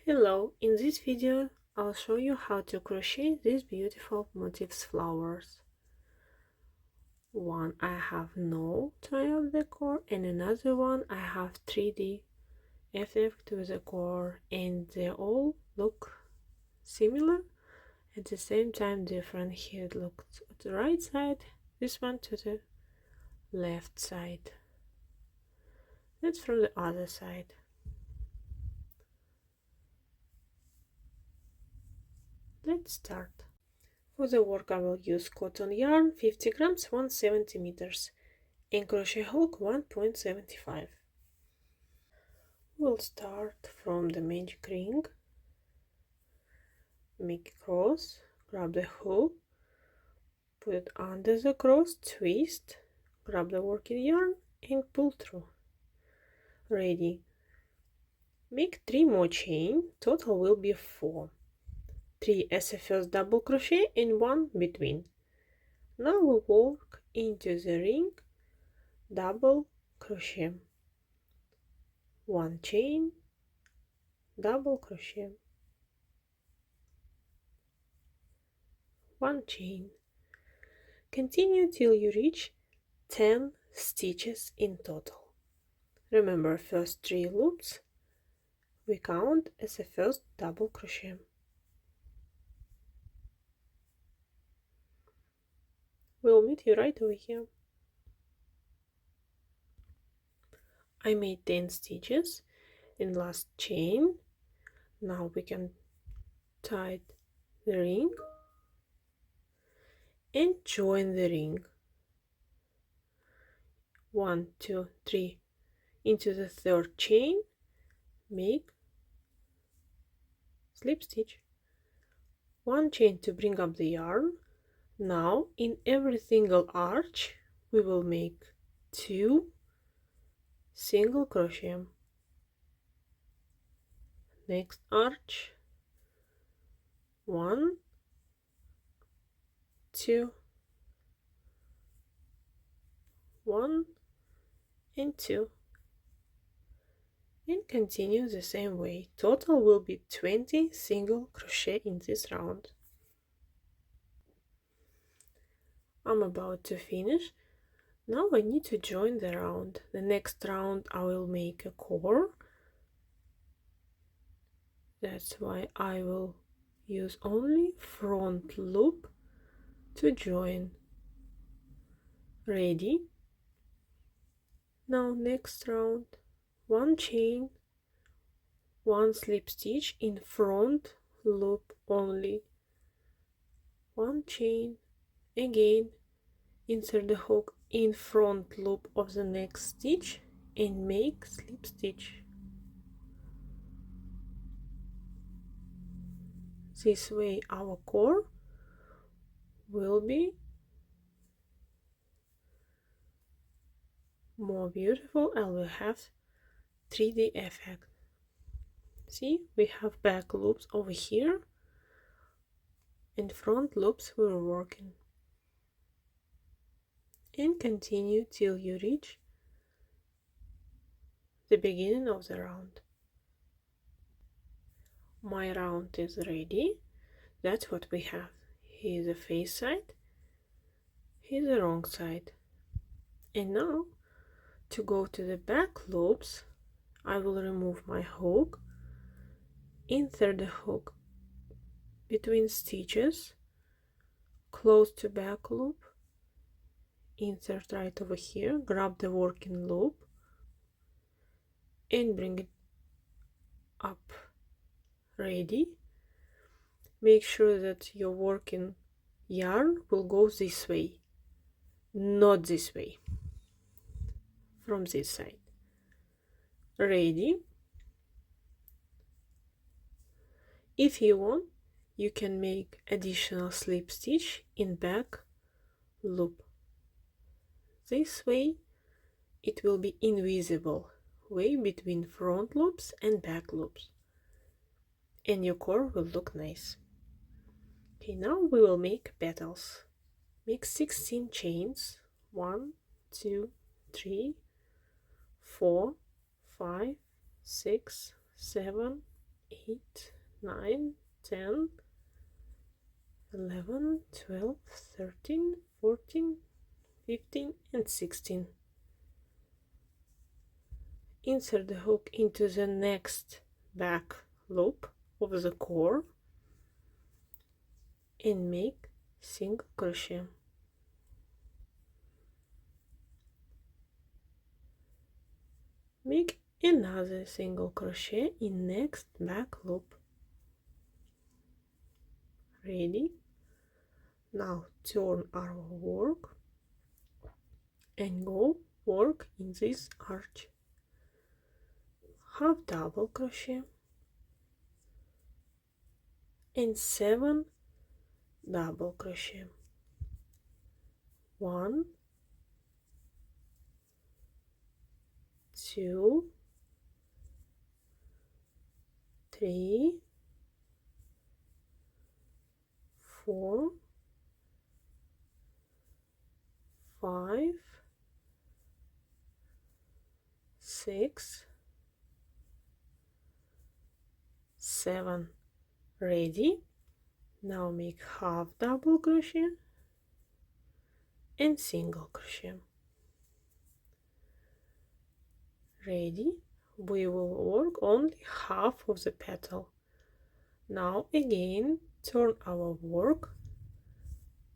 Hello, in this video I'll show you how to crochet these beautiful motifs flowers. One I have no tile decor and another one I have 3D effect with the core, and they all look similar at the same time different. Here it looks at the right side, this one to the left side. That's from the other side. Let's start. For the work I will use cotton yarn 50 grams 1 centimeters and crochet hook 1.75. We'll start from the magic ring, make a cross, grab the hook, put it under the cross, twist, grab the working yarn and pull through. Ready. Make 3 more chain, total will be 4. 3 as a first double crochet and 1 between. Now we work into the ring, double crochet, 1 chain, double crochet, 1 chain. Continue till you reach 10 stitches in total. Remember, first 3 loops we count as a first double crochet. We'll meet you right over here. I made 10 stitches in last chain. Now we can tie the ring and join the ring. 1, 2, 3 into the third chain, make slip stitch, 1 chain to bring up the yarn. Now in every single arch we will make 2 single crochet. Next arch, 1, 2, 1 and 2, and continue the same way. Total will be 20 single crochet in this round. I'm about to finish. Now I need to join the round. The next round I will make a core. That's why I will use only front loop to join. Ready. Now next round, 1 chain, 1 slip stitch in front loop only, 1 chain, again insert the hook in front loop of the next stitch and make slip stitch. This way our core will be more beautiful and will have 3D effect. See, we have back loops over here and front loops we're working. And continue till you reach the beginning of the round. My round is ready. That's what we have. Here's the face side, here's the wrong side. And now to go to the back loops, I will remove my hook, insert the hook between stitches, close to back loop, insert right over here, grab the working loop and bring it up. Ready. Make sure that your working yarn will go this way, not this way, from this side. Ready. If you want, you can make additional slip stitch in back loop. This way it will be invisible way between front loops and back loops, and your core will look nice. Okay, now we will make petals. Make 16 chains, 1, 2, 3, 4, 5, 6, 7, 8, 9, 10, 11, 12, 13, 14, 15 and 16. Insert the hook into the next back loop of the core and make single crochet. Make another single crochet in next back loop. Ready? Now turn our work and go work in this arch. Half double crochet and 7 double crochet. 1, 2, 3, 4, 5, 6, 7. Ready? Now make half double crochet and single crochet. Ready? We will work only half of the petal. Now again turn our work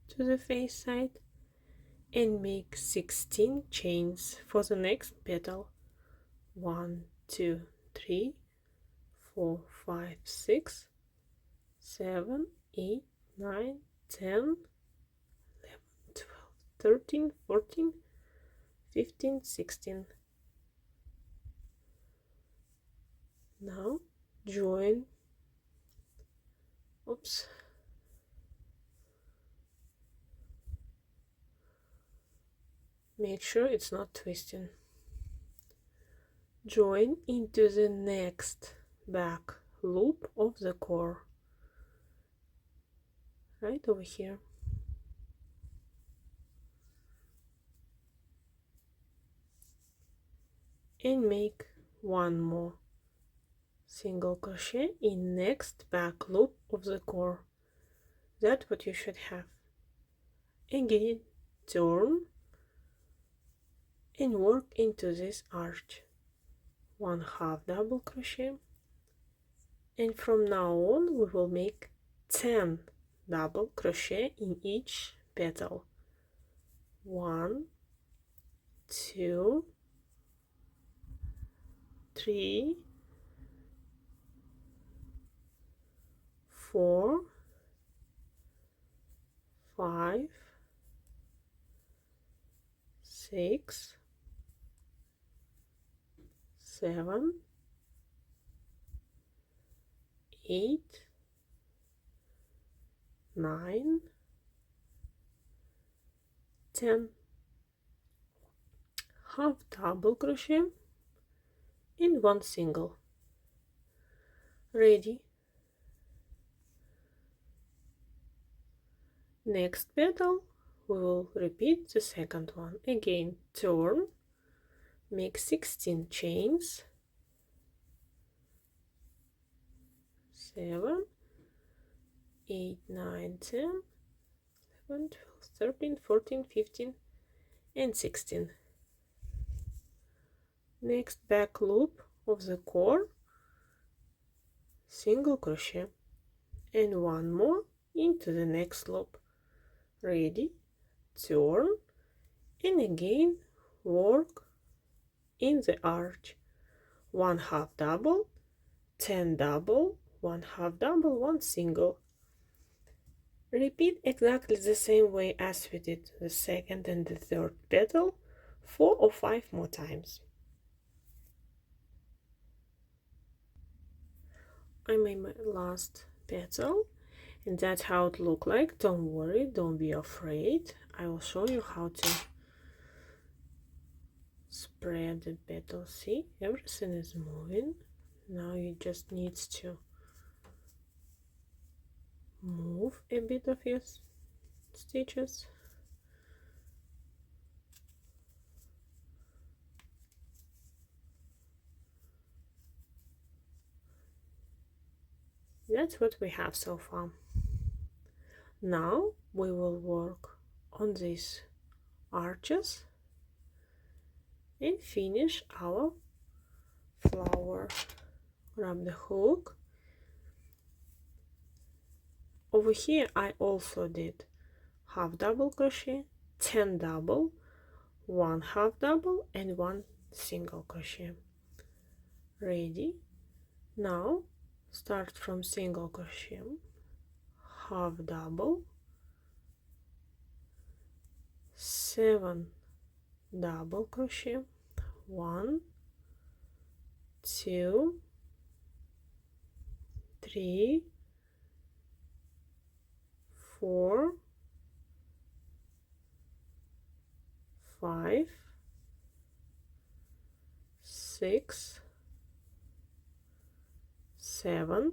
to the face side and make 16 chains for the next petal. 1, 2, 3, 4, 5, 6, 7, 8, 9, 10, 11, 12, 13, 14, 15, 16. Now join. Oops. Make sure it's not twisting. Join into the next back loop of the core, right over here. And make one more single crochet in next back loop of the core. That's what you should have. Again, turn and work into this arch. 1 half double crochet, and from now on we will make 10 double crochet in each petal. 1, 2, 3, 4, 5, 6, 7, 8, 9, 10. Half double crochet in 1 single. Ready. Next petal we will repeat the second one. Again, turn, make 16 chains, 7, 8, 9, 10, 11, 12, 13, 14, 15 and 16. Next back loop of the core, single crochet and 1 more into the next loop. Ready, turn, and again work in the arch. 1 half double, 10 double, 1 half double, 1 single. Repeat exactly the same way as we did the second and the third petal 4 or 5 more times. I made my last petal, and that's how it looked like. Don't worry, don't be afraid. I will show you how to spread the petal. See, everything is moving. Now you just need to move a bit of your stitches. That's what we have so far. Now we will work on these arches and finish our flower. Grab the hook. Over here I also did half double crochet, 10 double, 1 half double and 1 single crochet. Ready? Now start from single crochet, half double, 7 double crochet, 1, 2, 3, 4, 5, 6, 7,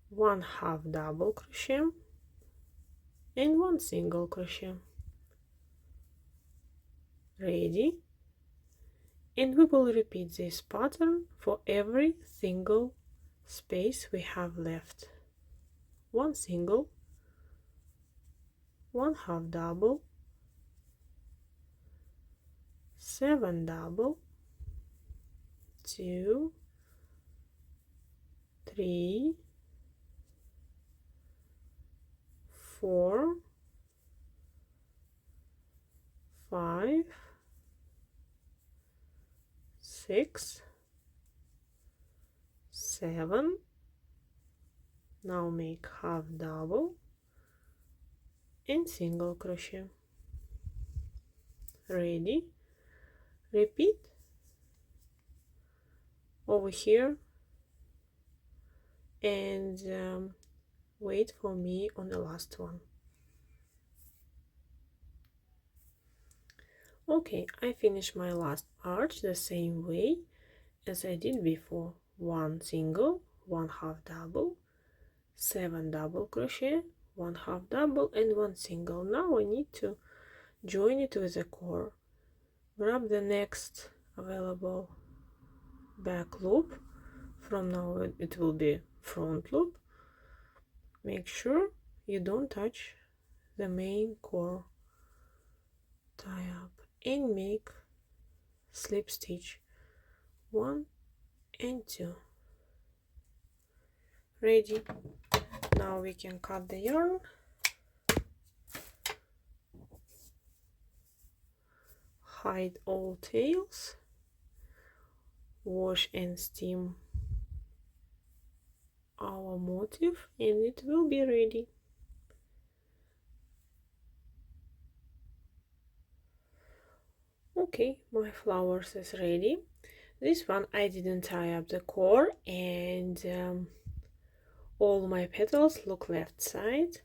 1 half double crochet and 1 single crochet. Ready? And we will repeat this pattern for every single space we have left. 1 single, 1 half double, 7 double, 2, 3, 4, 5, 6, 7. Now make half double and single crochet. Ready? Repeat over here and wait for me on the last one. Okay, I finished my last arch the same way as I did before. 1 single, 1 half double, 7 double crochet, 1 half double and 1 single. Now I need to join it with a core. Grab the next available back loop. From now it will be front loop. Make sure you don't touch the main core. Tie up and make slip stitch 1 and 2. Ready? Now we can cut the yarn. Hide all tails. Wash and steam our motif and it will be ready. Okay, my flowers is ready. This one I didn't tie up the core and all my petals look left side.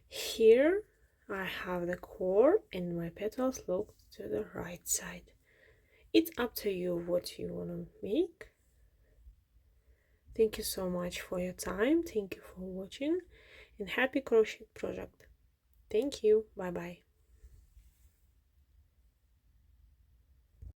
Here I have the core and my petals look to the right side. It's up to you what you want to make. Thank you so much for your time. Thank you for watching and happy crochet project. Thank you. Bye bye.